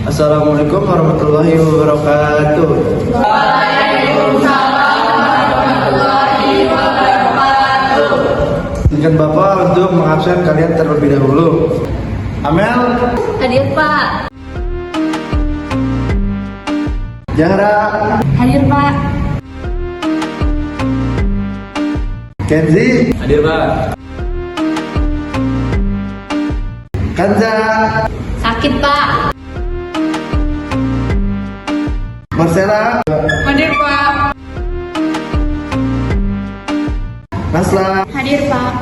Assalamualaikum warahmatullahi wabarakatuh. Izinkan Bapak untuk mengabsen kalian terlebih dahulu. Amel, Hadir Pak. Zahra, Hadir Pak. Kenzi, Hadir Pak. Kanza, Sakit Pak. Marcella, Hadir Pak. Nasla, Hadir Pak.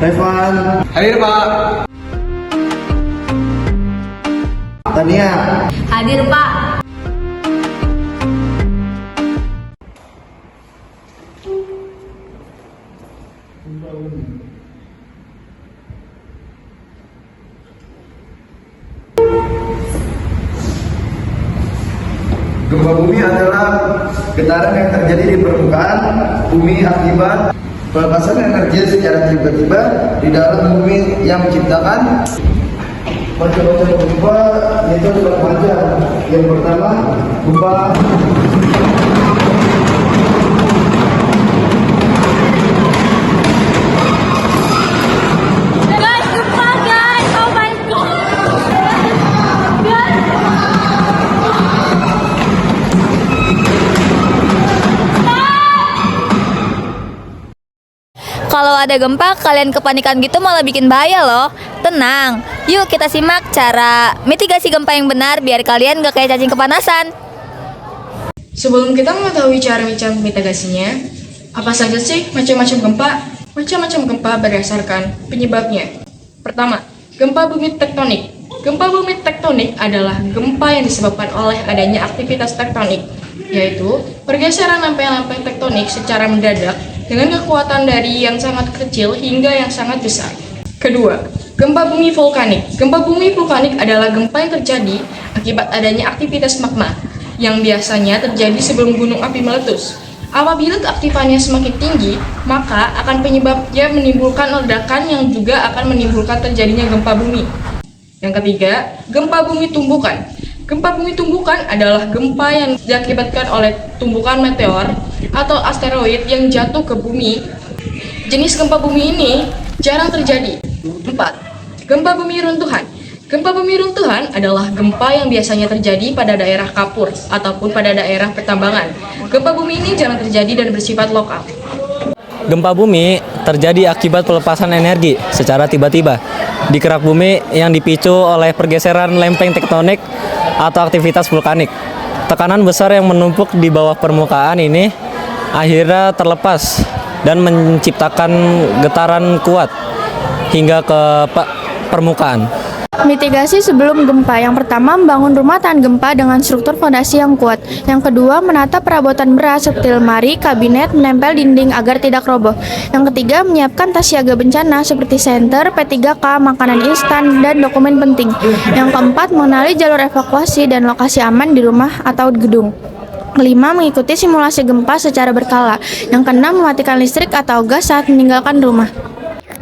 Revan, Hadir Pak. Tania. Hadir Pak. Gempa bumi adalah getaran yang terjadi di permukaan bumi akibat pelepasan energi secara tiba-tiba di dalam bumi yang menciptakan macam-macam gempa, yaitu ada macam. Yang pertama, gempa Guys, gempa guys. Oh my god. Guys. Kalau ada gempa, kalian kepanikan gitu malah bikin bahaya loh. Tenang, yuk kita simak cara mitigasi gempa yang benar biar kalian gak kayak cacing kepanasan. Sebelum kita mengetahui cara mitigasinya, apa saja sih macam-macam gempa? Macam-macam gempa berdasarkan penyebabnya. Pertama, gempa bumi tektonik. Gempa bumi tektonik adalah gempa yang disebabkan oleh adanya aktivitas tektonik, yaitu pergeseran lempengan-lempengan tektonik secara mendadak dengan kekuatan dari yang sangat kecil hingga yang sangat besar. Kedua, gempa bumi vulkanik. Gempa bumi vulkanik adalah gempa yang terjadi akibat adanya aktivitas magma yang biasanya terjadi sebelum gunung api meletus. Apabila keaktifannya semakin tinggi, maka akan penyebabnya menimbulkan ledakan yang juga akan menimbulkan terjadinya gempa bumi. Yang ketiga, gempa bumi tumbukan. Gempa bumi tumbukan adalah gempa yang diakibatkan oleh tumbukan meteor atau asteroid yang jatuh ke bumi. Jenis gempa bumi ini jarang terjadi. 4. Gempa bumi runtuhan. Gempa bumi runtuhan adalah gempa yang biasanya terjadi pada daerah kapur ataupun pada daerah pertambangan. Gempa bumi ini jarang terjadi dan bersifat lokal. Gempa bumi terjadi akibat pelepasan energi secara tiba-tiba di kerak bumi yang dipicu oleh pergeseran lempeng tektonik atau aktivitas vulkanik. Tekanan besar yang menumpuk di bawah permukaan ini akhirnya terlepas dan menciptakan getaran kuat hingga ke permukaan. Mitigasi sebelum gempa. Yang pertama, membangun rumah tahan gempa dengan struktur fondasi yang kuat. Yang kedua, menata perabotan berat seperti lemari, kabinet, menempel dinding agar tidak roboh. Yang ketiga, menyiapkan tas siaga bencana seperti senter, P3K, makanan instan, dan dokumen penting. Yang keempat, mengenali jalur evakuasi dan lokasi aman di rumah atau gedung. Kelima, mengikuti simulasi gempa secara berkala. Yang keenam, mematikan listrik atau gas saat meninggalkan rumah.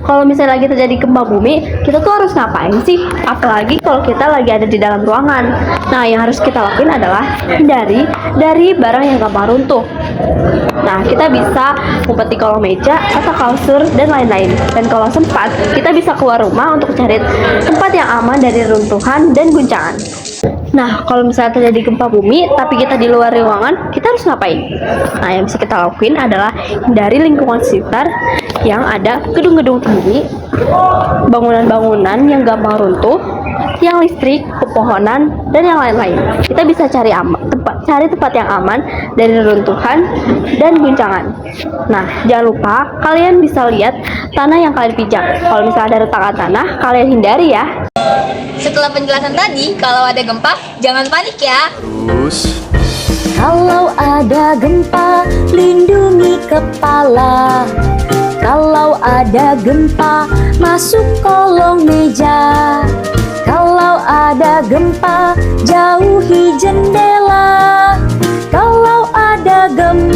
Kalau misalnya lagi terjadi gempa bumi, kita tuh harus ngapain sih? Apalagi kalau kita lagi ada di dalam ruangan. Nah, yang harus kita lakuin adalah hindari dari barang yang gampang runtuh. Nah, kita bisa ngumpet di kolong meja atau kasur dan lain-lain. Dan kalau sempat, kita bisa keluar rumah untuk cari tempat yang aman dari runtuhan dan guncangan. Nah, kalau misalnya terjadi gempa bumi, tapi kita di luar ruangan, kita harus ngapain? Nah, yang bisa kita lakuin adalah hindari lingkungan sekitar yang ada gedung-gedung tinggi, bangunan-bangunan yang gampang runtuh, tiang listrik, pepohonan, dan yang lain-lain. Kita bisa cari tempat yang aman dari runtuhan dan guncangan. Nah, jangan lupa kalian bisa lihat tanah yang kalian pijak. Kalau misalnya ada retakan tanah, kalian hindari ya. Setelah penjelasan tadi, kalau ada gempa, jangan panik ya. Kalau ada gempa, lindungi kepala. Kalau ada gempa, masuk kolong meja. Kalau ada gempa, jauhi jendela. Kalau ada gempa,